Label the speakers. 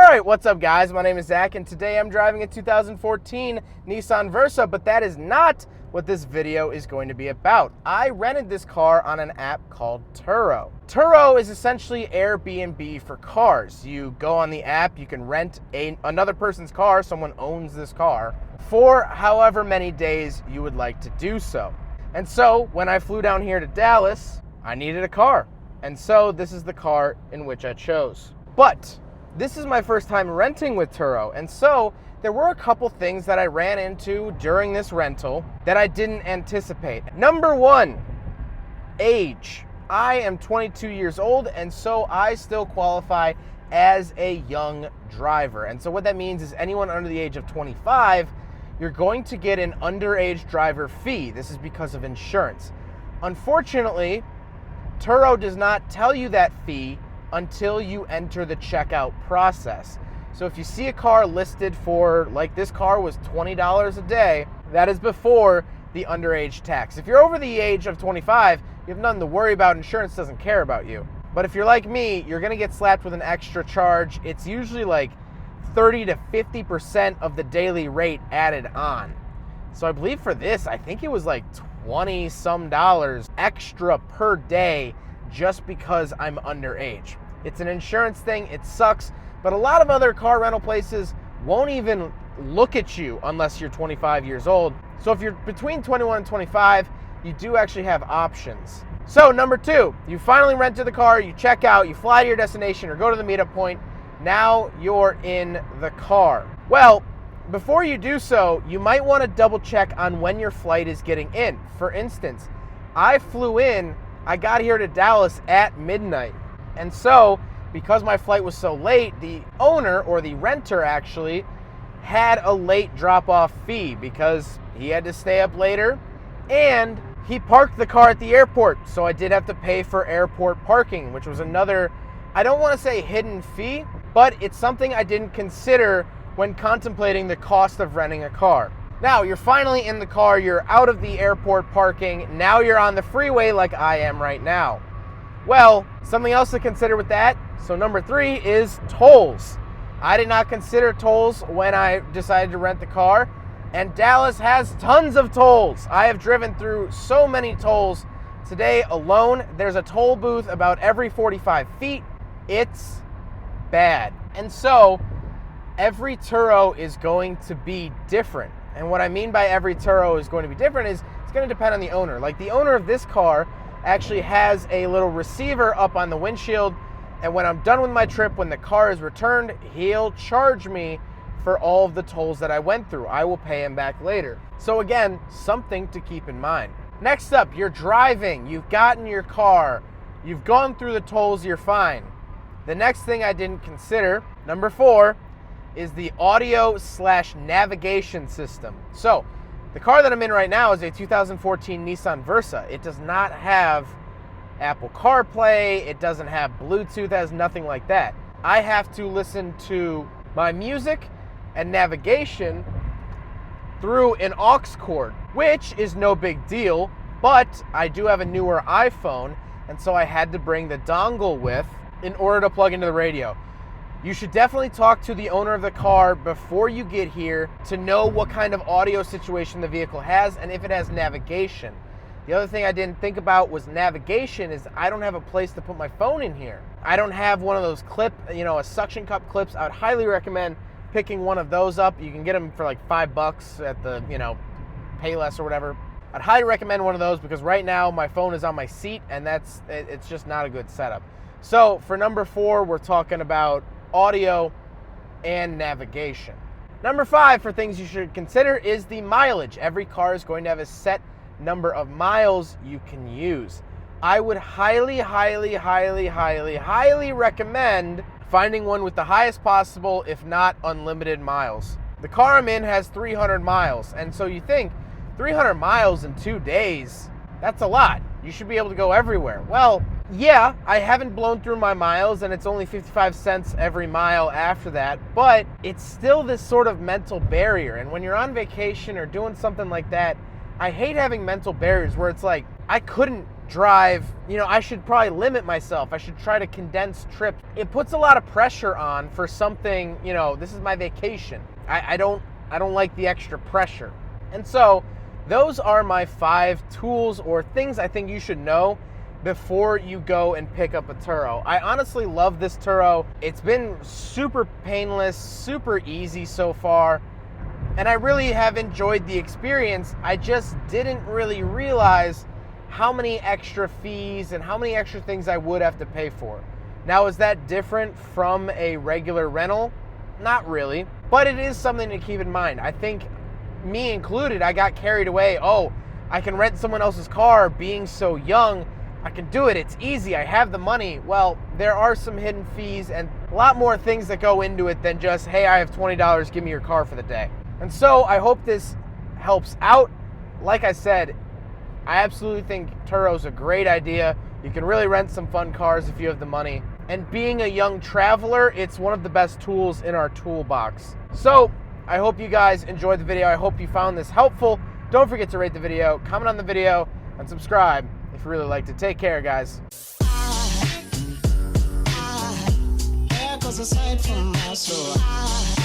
Speaker 1: Alright, what's up guys? My name is Zach and today I'm driving a 2014 Nissan Versa, but that is not what this video is going to be about. I rented this car on an app called Turo. Turo is essentially Airbnb for cars. You go on the app, you can rent another person's car, someone owns this car, for however many days you would like to do so. And so when I flew down here to Dallas, I needed a car. And so this is the car in which I chose. But this is my first time renting with Turo, and so there were a couple things that I ran into during this rental that I didn't anticipate. Number one, age. I am 22 years old, and so I still qualify as a young driver. And so what that means is anyone under the age of 25, you're going to get an underage driver fee. This is because of insurance. Unfortunately, Turo does not tell you that fee until you enter the checkout process. So if you see a car listed for, like this car was $20 a day, that is before the underage tax. If you're over the age of 25, you have nothing to worry about. Insurance doesn't care about you. But if you're like me, you're gonna get slapped with an extra charge. It's usually like 30 to 50% of the daily rate added on. So I believe for this, I think it was like $20-some extra per day just because I'm underage. It's an insurance thing, it sucks, but a lot of other car rental places won't even look at you unless you're 25 years old. So if you're between 21 and 25, you do actually have options. So number two, you finally rented the car, you check out, you fly to your destination or go to the meetup point. Now you're in the car. Well, before you do so, you might want to double check on when your flight is getting in. For instance, I flew in, I got here to Dallas at midnight. And so, because my flight was so late, the owner, or the renter actually, had a late drop-off fee because he had to stay up later and he parked the car at the airport. So I did have to pay for airport parking, which was another, I don't want to say hidden fee, but it's something I didn't consider when contemplating the cost of renting a car. Now, you're finally in the car, you're out of the airport parking, now you're on the freeway like I am right now. Well, something else to consider with that, so number three is tolls. I did not consider tolls when I decided to rent the car, and Dallas has tons of tolls. I have driven through so many tolls. Today alone, there's a toll booth about every 45 feet. It's bad. And so, every Turo is going to be different. And what I mean by every Turo is going to be different is it's going to depend on the owner. Like the owner of this car actually has a little receiver up on the windshield, and when I'm done with my trip, when the car is returned, he'll charge me for all of the tolls that I went through. I will pay him back later. So again, something to keep in mind. Next up, you're driving, you've gotten your car, you've gone through the tolls, you're fine. The next thing I didn't consider, number four, is the audio/navigation system. So the car that I'm in right now is a 2014 Nissan Versa. It does not have Apple CarPlay, it doesn't have Bluetooth, it has nothing like that. I have to listen to my music and navigation through an aux cord, which is no big deal, but I do have a newer iPhone, and so I had to bring the dongle with in order to plug into the radio. You should definitely talk to the owner of the car before you get here to know what kind of audio situation the vehicle has and if it has navigation. The other thing I didn't think about was navigation is I don't have a place to put my phone in here. I don't have one of those a suction cup clips. I would highly recommend picking one of those up. You can get them for like $5 at the, Payless or whatever. I'd highly recommend one of those because right now my phone is on my seat and it's just not a good setup. So for number four, we're talking about audio and navigation. Number five for things you should consider is the mileage. Every car is going to have a set number of miles you can use. I would highly recommend finding one with the highest possible, if not unlimited miles. The car I'm in has 300 miles, and so you think 300 miles in 2 days, that's a lot. You should be able to go everywhere. Well, yeah, I haven't blown through my miles and it's only 55 cents every mile after that, but it's still this sort of mental barrier. And when you're on vacation or doing something like that, I hate having mental barriers where it's like, I couldn't drive, I should probably limit myself. I should try to condense trips. It puts a lot of pressure on for something, this is my vacation. I don't like the extra pressure. And so those are my 5 tools or things I think you should know before you go and pick up a Turo. I honestly love this Turo. It's been super painless, super easy so far, and I really have enjoyed the experience. I just didn't really realize how many extra fees and how many extra things I would have to pay for. Now, is that different from a regular rental? Not really, but it is something to keep in mind. I think, me included, I got carried away. Oh, I can rent someone else's car. Being so young, I can do it. It's easy. I have the money. Well, there are some hidden fees and a lot more things that go into it than just, hey, I have $20, give me your car for the day. And so I hope this helps out. Like I said, I absolutely think Turo's a great idea. You can really rent some fun cars if you have the money. And being a young traveler, it's one of the best tools in our toolbox. So I hope you guys enjoyed the video. I hope you found this helpful. Don't forget to rate the video, comment on the video, and subscribe if you really liked it. Take care, guys. Aside from my soul.